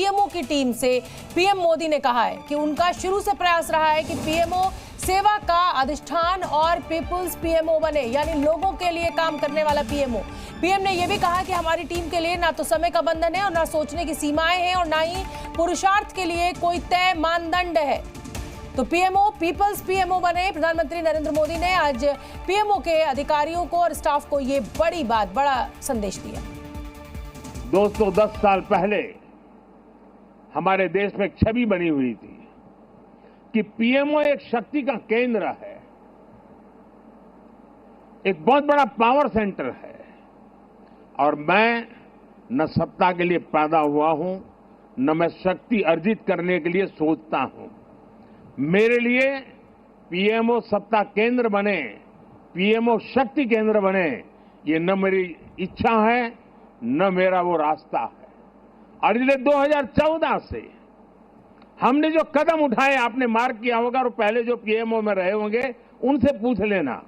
PMO की team से PM Modi ने कहा है कि उनका शुरू से प्रयास रहा है कि पीएमओ सेवा का अधिष्ठान और पीपुल्स पीएमओ बने, यानी लोगों के लिए काम करने वाला पीएमओ। पीएम ने यह भी कहा कि हमारी टीम के लिए ना तो समय का बंधन है और ना सोचने की सीमाएं हैं और ना ही पुरुषार्थ के लिए कोई तय मानदंड है। तो पीएमओ पीपल्स पीएमओ बने। प्रधानमंत्री नरेंद्र मोदी ने आज पीएमओ के अधिकारियों को और स्टाफ को ये बड़ा संदेश दिया। दोस्तों, 10 साल पहले हमारे देश में एक छवि बनी हुई थी कि पीएमओ एक शक्ति का केंद्र है, एक बहुत बड़ा पावर सेंटर है। और मैं न सत्ता के लिए पैदा हुआ हूं, न मैं शक्ति अर्जित करने के लिए सोचता हूं। मेरे लिए पीएमओ सत्ता केंद्र बने, पीएमओ शक्ति केंद्र बने, ये न मेरी इच्छा है न मेरा वो रास्ता है। और इसलिए 2014 से हमने जो कदम उठाए, आपने मार्क किया होगा और पहले जो पीएमओ में रहे होंगे उनसे पूछ लेना,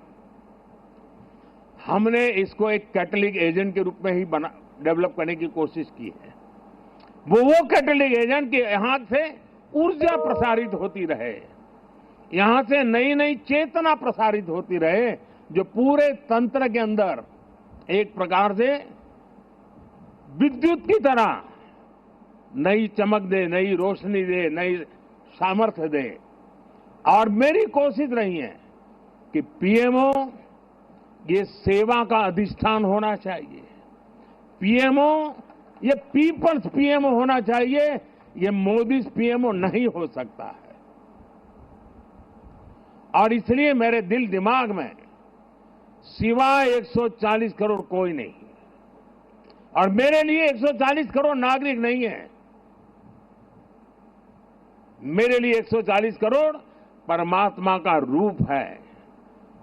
हमने इसको एक कैटलिक एजेंट के रूप में ही डेवलप करने की कोशिश की है। वो कैटलिक एजेंट के यहां से ऊर्जा प्रसारित होती रहे, यहां से नई नई चेतना प्रसारित होती रहे, जो पूरे तंत्र के अंदर एक प्रकार से विद्युत की तरह नई चमक दे, नई रोशनी दे, नई सामर्थ्य दे। और मेरी कोशिश रही है कि पीएमओ ये सेवा का अधिष्ठान होना चाहिए, पीएमओ ये पीपल्स पीएमओ होना चाहिए, ये मोदी पीएमओ नहीं हो सकता है। और इसलिए मेरे दिल दिमाग में सिवाय 140 करोड़ कोई नहीं, और मेरे लिए 140 करोड़ नागरिक नहीं है, मेरे लिए 140 करोड़ परमात्मा का रूप है।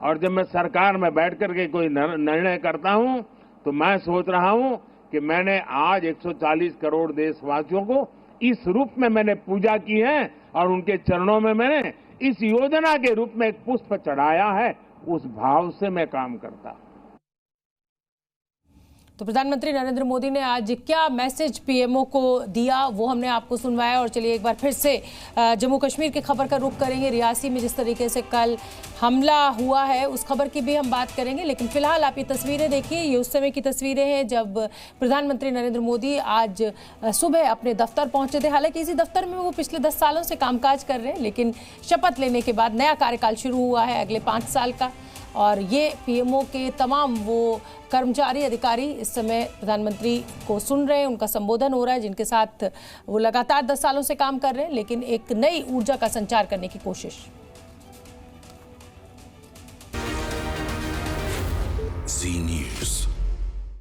और जब मैं सरकार में बैठ करके कोई निर्णय करता हूं तो मैं सोच रहा हूं कि मैंने आज 140 करोड़ देशवासियों को इस रूप में मैंने पूजा की है और उनके चरणों में मैंने इस योजना के रूप में एक पुष्प चढ़ाया है, उस भाव से मैं काम करता हूं। तो प्रधानमंत्री नरेंद्र मोदी ने आज क्या मैसेज पीएमओ को दिया वो हमने आपको सुनवाया। और चलिए एक बार फिर से जम्मू कश्मीर की खबर का रुख करेंगे। रियासी में जिस तरीके से कल हमला हुआ है उस खबर की भी हम बात करेंगे, लेकिन फिलहाल आप ये तस्वीरें देखिए। ये उस समय की तस्वीरें हैं जब प्रधानमंत्री नरेंद्र मोदी आज सुबह अपने दफ्तर पहुंचे थे। हालांकि इसी दफ्तर में वो पिछले 10 सालों से कामकाज कर रहे हैं, लेकिन शपथ लेने के बाद नया कार्यकाल शुरू हुआ है अगले 5 साल का। और ये पीएमओ के तमाम वो कर्मचारी अधिकारी इस समय प्रधानमंत्री को सुन रहे हैं, उनका संबोधन हो रहा है, जिनके साथ वो लगातार 10 सालों से काम कर रहे हैं, लेकिन एक नई ऊर्जा का संचार करने की कोशिश। Zee News।